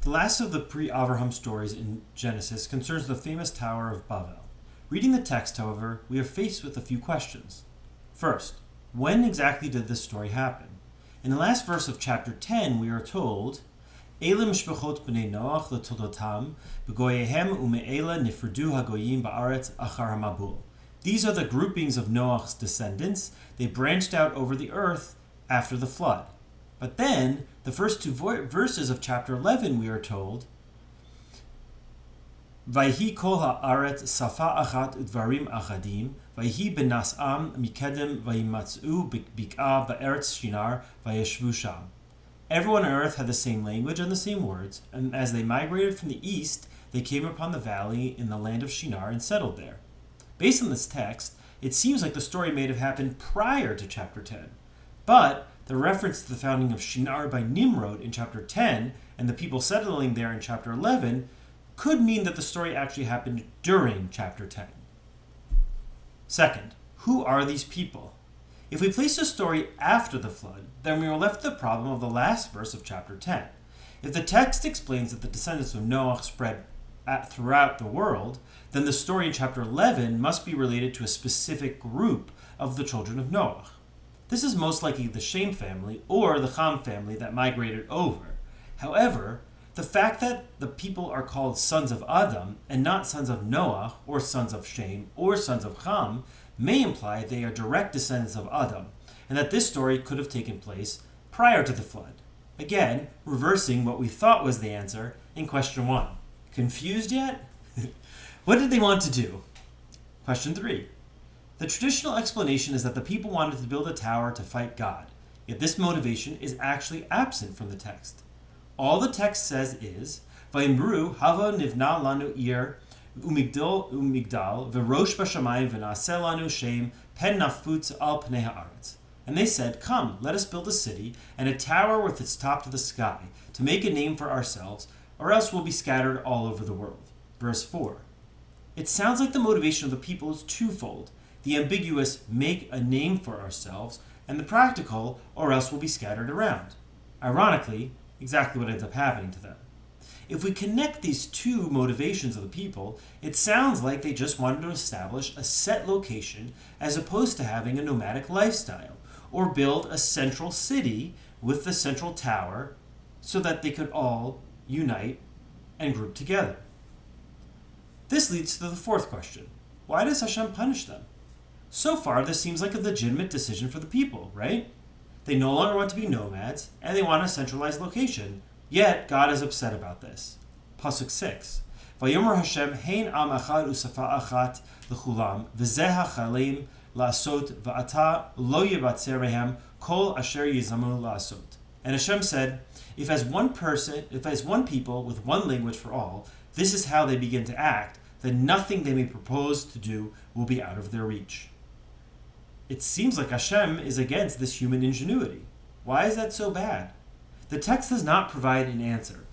The last of the pre-Avraham stories in Genesis concerns the famous Tower of Babel. Reading the text, however, we are faced with a few questions. First, when exactly did this story happen? In the last verse of chapter 10, we are told, Eila mishpachot b'nei Noach l'todotam, b'goyehem u'me'ela nifredu hagoyim ba'aretz achar hamabul. These are the groupings of Noach's descendants. They branched out over the earth after the flood. But then, the first two verses of chapter 11, we are told, Vayhi kol ha'aretz safa achat udvarim achadim, Vayhi benas'am mikedem vayimatzu bik'a ba'eretz Shinar vayeshvu sham. Everyone on earth had the same language and the same words, and as they migrated from the east, they came upon the valley in the land of Shinar and settled there. Based on this text, it seems like the story may have happened prior to chapter 10. But the reference to the founding of Shinar by Nimrod in chapter 10 and the people settling there in chapter 11 could mean that the story actually happened during chapter 10. Second, who are these people? If we place the story after the flood, then we are left with the problem of the last verse of chapter 10. If the text explains that the descendants of Noah spread throughout the world, then the story in chapter 11 must be related to a specific group of the children of Noah. This is most likely the Shem family or the Ham family that migrated over. However, the fact that the people are called sons of Adam and not sons of Noah or sons of Shem or sons of Ham may imply they are direct descendants of Adam, and that this story could have taken place prior to the flood. Again, reversing what we thought was the answer in question 1. Confused yet? What did they want to do? Question 3. The traditional explanation is that the people wanted to build a tower to fight God, yet this motivation is actually absent from the text. All the text says is, Vayimru hava nivna lanu ir umigdal v'rosh b'shamayim v'naseh lanu shem pen nafutz al pnei haaretz. And they said, Come, let us build a city and a tower with its top to the sky, to make a name for ourselves, or else we'll be scattered all over the world. Verse 4. It sounds like the motivation of the people is twofold. The ambiguous, make a name for ourselves, and the practical, or else we'll be scattered around. Ironically, exactly what ends up happening to them. If we connect these two motivations of the people, it sounds like they just wanted to establish a set location as opposed to having a nomadic lifestyle, or build a central city with the central tower so that they could all unite and group together. This leads to the fourth question. Why does Hashem punish them? So far, this seems like a legitimate decision for the people, right? They no longer want to be nomads, and they want a centralized location. Yet, God is upset about this. Pasuk 6. Vayomer Hashem hein am achad usafa achat l'chulam v'zeh ha'chalim la'asot v'ata lo yibatzer mehem kol asher yizamu la'asot. And Hashem said, if as one people with one language for all, this is how they begin to act, then nothing they may propose to do will be out of their reach. It seems like Hashem is against this human ingenuity. Why is that so bad? The text does not provide an answer.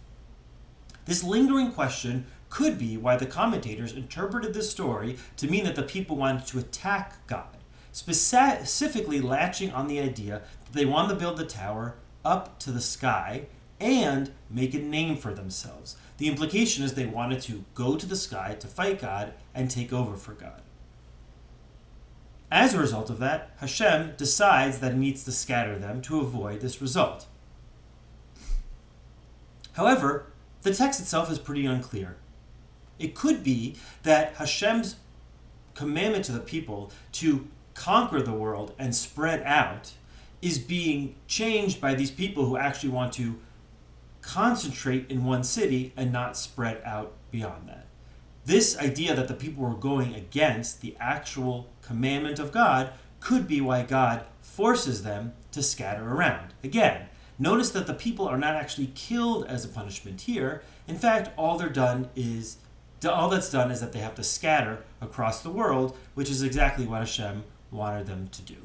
This lingering question could be why the commentators interpreted this story to mean that the people wanted to attack God, specifically latching on the idea that they wanted to build the tower up to the sky and make a name for themselves. The implication is they wanted to go to the sky to fight God and take over for God. As a result of that, Hashem decides that he needs to scatter them to avoid this result. However, the text itself is pretty unclear. It could be that Hashem's commandment to the people to conquer the world and spread out is being changed by these people who actually want to concentrate in one city and not spread out beyond that. This idea that the people were going against the actual commandment of God could be why God forces them to scatter around. Again, notice that the people are not actually killed as a punishment here. In fact, all that's done is that they have to scatter across the world, which is exactly what Hashem wanted them to do.